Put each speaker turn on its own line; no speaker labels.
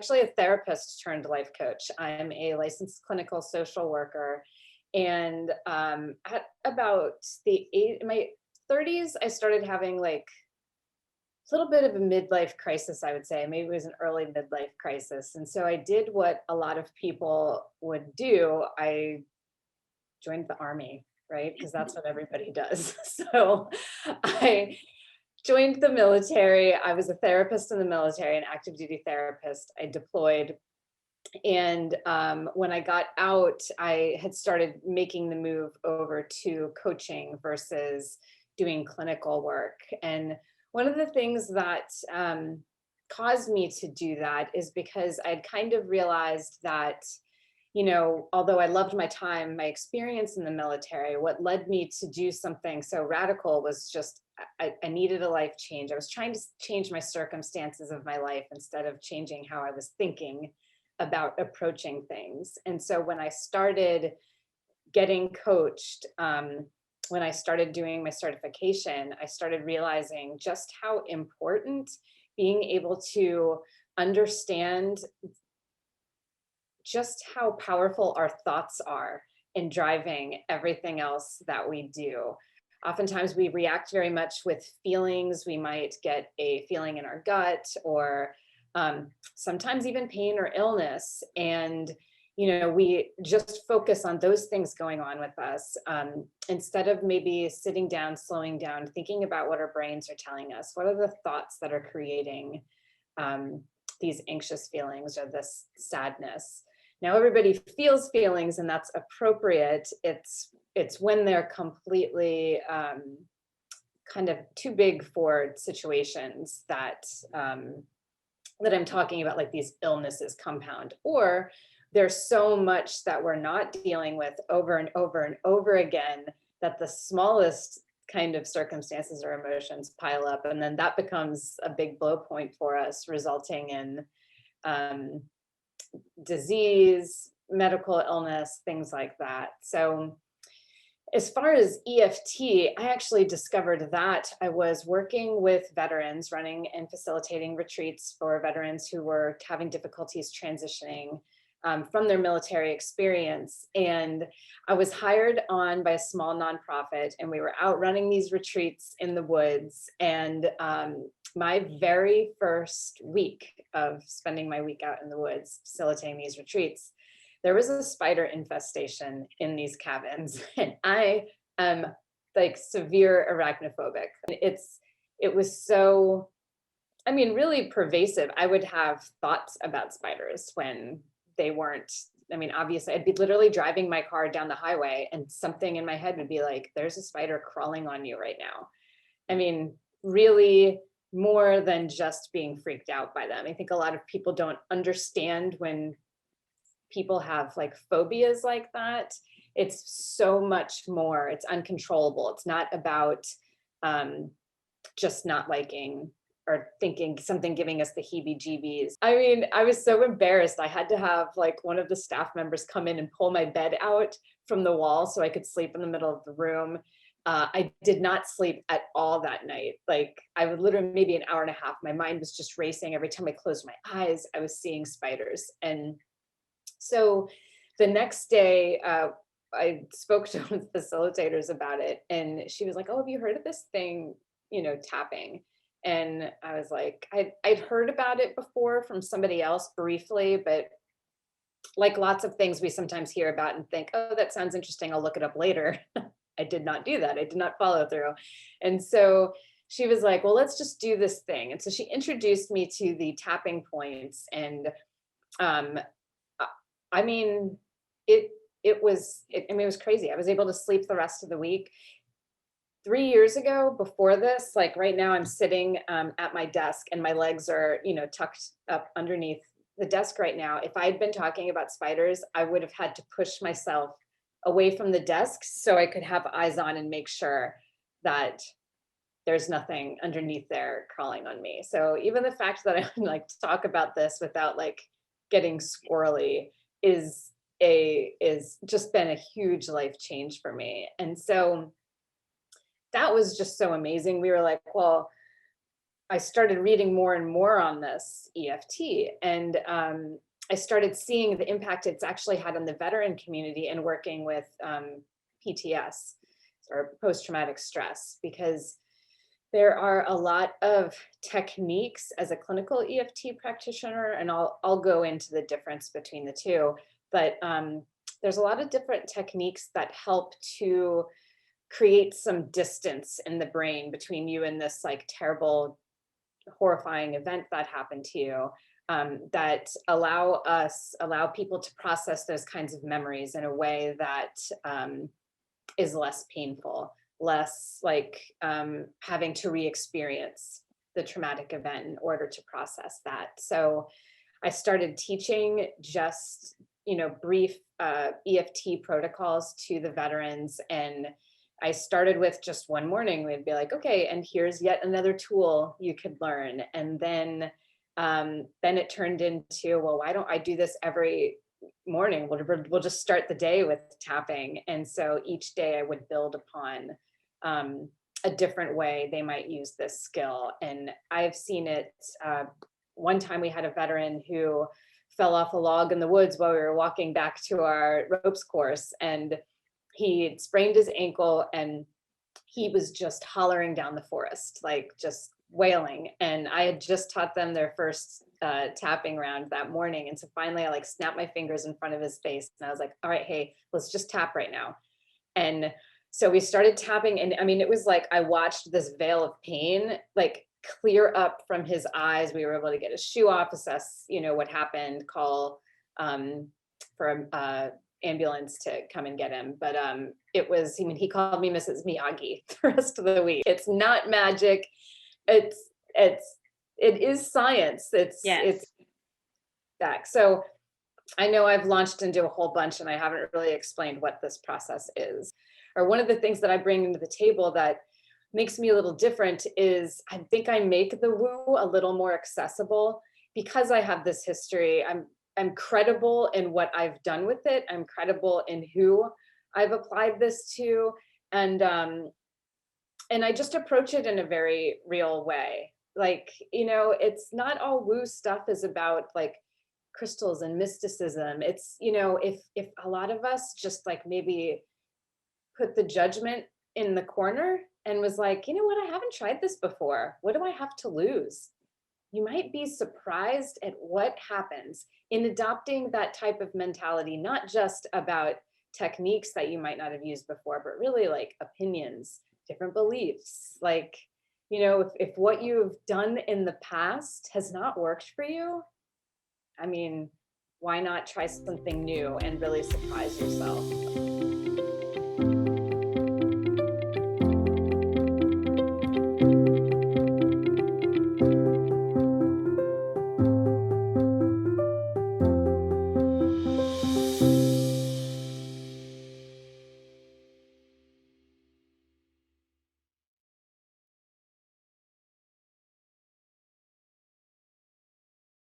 actually a therapist turned life coach. I'm a licensed clinical social worker. And at about my 30s, I started having like a little bit of a midlife crisis, I would say. Maybe it was an early midlife crisis. And so I did what a lot of people would do. I joined the army, right? Because that's what everybody does. So I joined the military. I was a therapist in the military, an active duty therapist. I deployed. And when I got out, I had started making the move over to coaching versus doing clinical work. And one of the things that caused me to do that is because I'd kind of realized that, although I loved my time, my experience in the military, what led me to do something so radical was just I needed a life change. I was trying to change my circumstances of my life instead of changing how I was thinking about approaching things. And so when I started getting coached, when I started doing my certification, I started realizing just how important being able to understand just how powerful our thoughts are in driving everything else that we do. Oftentimes we react very much with feelings. We might get a feeling in our gut or sometimes even pain or illness. And, we just focus on those things going on with us instead of maybe sitting down, slowing down, thinking about what our brains are telling us. What are the thoughts that are creating these anxious feelings or this sadness? Now, everybody feels feelings, and that's appropriate. It's when they're completely kind of too big for situations that that I'm talking about, like these illnesses compound, or there's so much that we're not dealing with over and over and over again that the smallest kind of circumstances or emotions pile up, and then that becomes a big blow point for us, resulting in disease, medical illness, things like that. So as far as EFT, I actually discovered that I was working with veterans, running and facilitating retreats for veterans who were having difficulties transitioning from their military experience. And I was hired on by a small nonprofit, and we were out running these retreats in the woods. And my very first week of spending my week out in the woods facilitating these retreats, there was a spider infestation in these cabins, and I am like severe arachnophobic. It was so, really pervasive. I would have thoughts about spiders when they weren't. Obviously, I'd be literally driving my car down the highway, and something in my head would be like, "There's a spider crawling on you right now." Really more than just being freaked out by them. I think a lot of people don't understand when people have like phobias like that. It's so much more. It's uncontrollable. It's not about just not liking or thinking something giving us the heebie-jeebies. I was so embarrassed. I had to have like one of the staff members come in and pull my bed out from the wall so I could sleep in the middle of the room. I did not sleep at all that night. Like I would literally maybe an hour and a half. My mind was just racing. Every time I closed my eyes, I was seeing spiders. And so the next day, I spoke to one of the facilitators about it, and she was like, "Oh, have you heard of this thing, tapping?" And I was like, I'd heard about it before from somebody else briefly, but like lots of things we sometimes hear about and think, "Oh, that sounds interesting. I'll look it up later." I did not do that. I did not follow through. And so she was like, "Well, let's just do this thing." And so she introduced me to the tapping points, and it was crazy. I was able to sleep the rest of the week. 3 years ago, before this, like right now, I'm sitting at my desk, and my legs are, tucked up underneath the desk right now. If I had been talking about spiders, I would have had to push myself away from the desk so I could have eyes on and make sure that there's nothing underneath there crawling on me. So even the fact that I can like talk about this without like getting squirrely is just been a huge life change for me. And so that was just so amazing. We were like, well, I started reading more and more on this EFT, and I started seeing the impact it's actually had on the veteran community and working with PTS, or post-traumatic stress, because there are a lot of techniques as a clinical EFT practitioner, and I'll go into the difference between the two, but there's a lot of different techniques that help to create some distance in the brain between you and this like terrible, horrifying event that happened to you, that allow people to process those kinds of memories in a way that is less painful, less like having to re-experience the traumatic event in order to process that. So I started teaching just, brief EFT protocols to the veterans. And I started with just one morning, we'd be like, okay, and here's yet another tool you could learn. And then it turned into, well, why don't I do this every morning? We'll just start the day with tapping. And so each day I would build upon a different way they might use this skill. And I've seen it. One time we had a veteran who fell off a log in the woods while we were walking back to our ropes course, and he sprained his ankle and he was just hollering down the forest, like just wailing. And I had just taught them their first tapping round that morning. And so finally I like snapped my fingers in front of his face and I was like, all right, hey, let's just tap right now. And so we started tapping, and I mean, it was like I watched this veil of pain like clear up from his eyes. We were able to get his shoe off, assess, what happened, call for ambulance to come and get him. But it was, he called me Mrs. Miyagi the rest of the week. It's not magic. It is science. It's back. So I know I've launched into a whole bunch and I haven't really explained what this process is. Or one of the things that I bring to the table that makes me a little different is I think I make the woo a little more accessible because I have this history. I'm credible in what I've done with it. I'm credible in who I've applied this to. And I just approach it in a very real way. Like, it's not all woo stuff is about like crystals and mysticism. It's, if a lot of us just like maybe put the judgment in the corner and was like, you know what, I haven't tried this before. What do I have to lose? You might be surprised at what happens in adopting that type of mentality, not just about techniques that you might not have used before, but really like opinions, different beliefs. Like, if what you've done in the past has not worked for you, I mean, why not try something new and really surprise yourself?